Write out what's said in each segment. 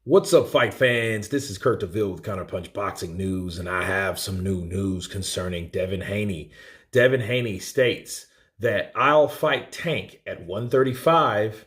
What's up, fight fans? This is Kurt DeVille with Counterpunch Boxing News, and I have some new news concerning Devin Haney. Devin Haney states that I'll fight Tank at 135,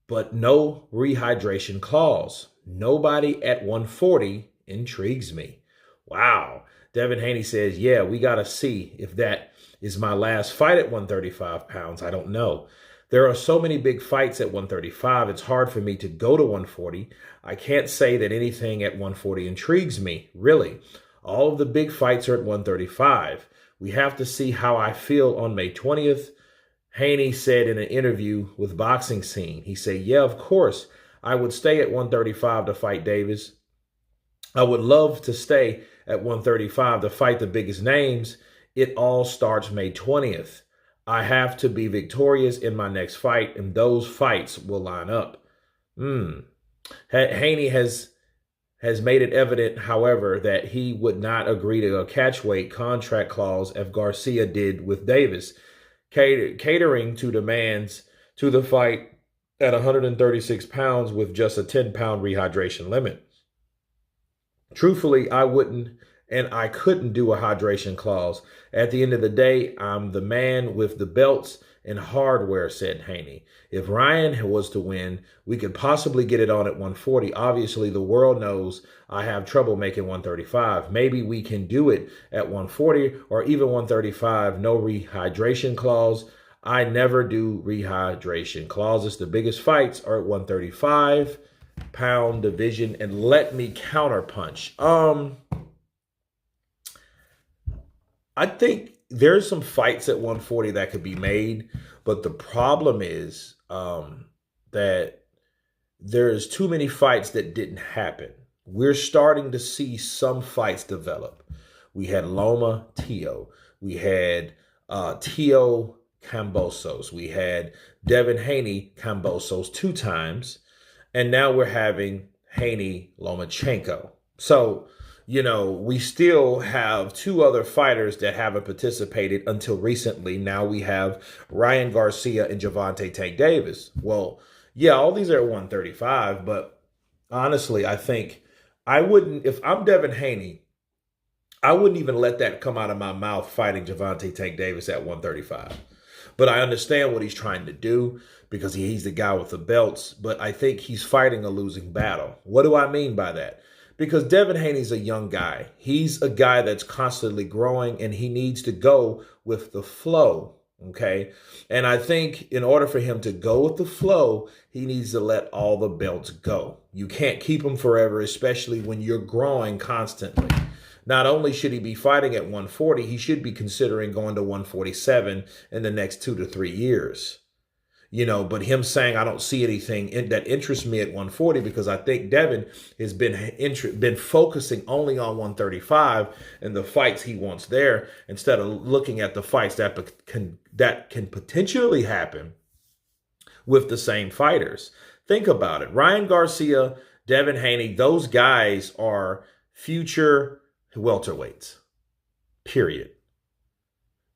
but no rehydration clause. Nobody at 140 intrigues me. Wow. Devin Haney says, yeah, we got to see if that is my last fight at 135 pounds. I don't know. There are so many big fights at 135. It's hard for me to go to 140. I can't say that anything at 140 intrigues me, really. All of the big fights are at 135. We have to see how I feel on May 20th. Haney said in an interview with Boxing Scene, he said, yeah, of course, I would stay at 135 to fight Davis. I would love to stay at 135 to fight the biggest names. It all starts May 20th. I have to be victorious in my next fight, and those fights will line up. Haney has made it evident, however, that he would not agree to a catchweight contract clause as Garcia did with Davis, catering to demands to the fight at 136 pounds with just a 10-pound rehydration limit. Truthfully, I wouldn't and I couldn't do a hydration clause. At the end of the day, I'm the man with the belts and hardware, said Haney. If Ryan was to win, we could possibly get it on at 140. Obviously, the world knows I have trouble making 135. Maybe we can do it at 140 or even 135, no rehydration clause. I never do rehydration clauses. The biggest fights are at 135 pound division. And let me counterpunch. I think there's some fights at 140 that could be made, but the problem is that there's too many fights that didn't happen. We're starting to see some fights develop. We had Loma Tio. We had Tio Kambosos. We had Devin Haney Kambosos 2 times. And now we're having Haney Lomachenko. So, we still have 2 other fighters that haven't participated until recently. Now we have Ryan Garcia and Gervonta Tank Davis. Well, yeah, all these are at 135, but honestly, I think I wouldn't, if I'm Devin Haney, I wouldn't even let that come out of my mouth fighting Gervonta Tank Davis at 135. But I understand what he's trying to do because he's the guy with the belts, but I think he's fighting a losing battle. What do I mean by that? Because Devin Haney's a young guy. He's a guy that's constantly growing, and he needs to go with the flow, okay? And I think in order for him to go with the flow, he needs to let all the belts go. You can't keep them forever, especially when you're growing constantly. Not only should he be fighting at 140, he should be considering going to 147 in the next 2 to 3 years. But him saying, I don't see anything that interests me at 140 because I think Devin has been focusing only on 135 and the fights he wants there instead of looking at the fights that can potentially happen with the same fighters. Think about it. Ryan Garcia, Devin Haney, those guys are future welterweights, period.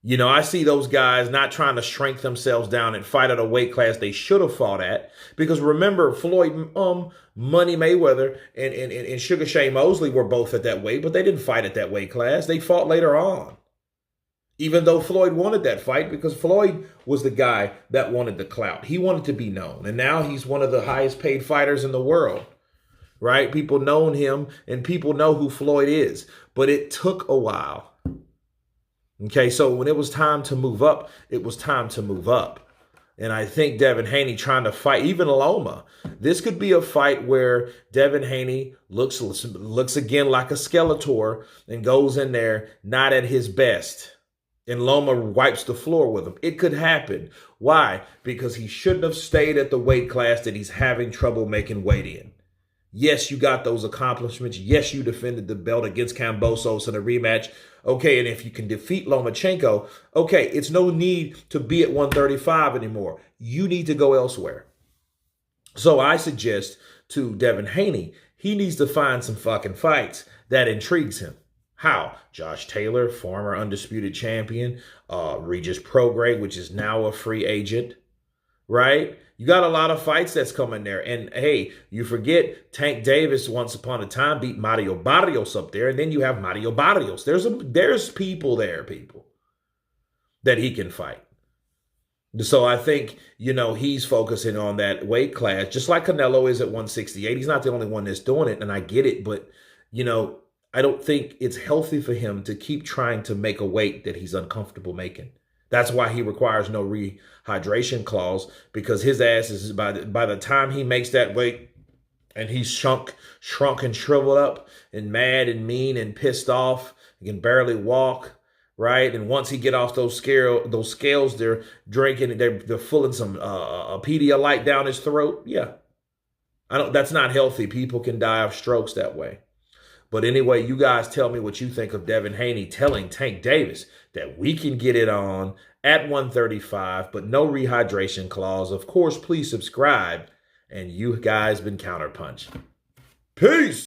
I see those guys not trying to shrink themselves down and fight at a weight class they should have fought at. Because remember, Floyd, Money Mayweather and Sugar Shane Mosley were both at that weight, but they didn't fight at that weight class. They fought later on. Even though Floyd wanted that fight because Floyd was the guy that wanted the clout. He wanted to be known. And now he's one of the highest paid fighters in the world. Right? People know him and people know who Floyd is. But it took a while. Okay, so when it was time to move up, it was time to move up. And I think Devin Haney trying to fight, even Loma, this could be a fight where Devin Haney looks again like a Skeletor and goes in there not at his best. And Loma wipes the floor with him. It could happen. Why? Because he shouldn't have stayed at the weight class that he's having trouble making weight in. Yes, you got those accomplishments. Yes, you defended the belt against Kambosos in a rematch. Okay, and if you can defeat Lomachenko, okay, it's no need to be at 135 anymore. You need to go elsewhere. So I suggest to Devin Haney, he needs to find some fucking fights that intrigues him. How? Josh Taylor, former undisputed champion, Regis Prograis, which is now a free agent. right? You got a lot of fights that's coming there. And hey, you forget Tank Davis once upon a time beat Mario Barrios up there, and then you have Mario Barrios. There's people there, people that he can fight. So I think, he's focusing on that weight class, just like Canelo is at 168. He's not the only one that's doing it, and I get it, but I don't think it's healthy for him to keep trying to make a weight that he's uncomfortable making. That's why he requires no rehydration clause, because his ass is by the time he makes that weight and he's shrunk and shriveled up and mad and mean and pissed off, he can barely walk, right? And once he get off those scales, they're drinking, they're pulling some a Pedialyte down his throat. Yeah, that's not healthy. People can die of strokes that way. But anyway, you guys tell me what you think of Devin Haney telling Tank Davis that we can get it on at 135, but no rehydration clause. Of course, please subscribe. And you guys been Counterpunched. Peace.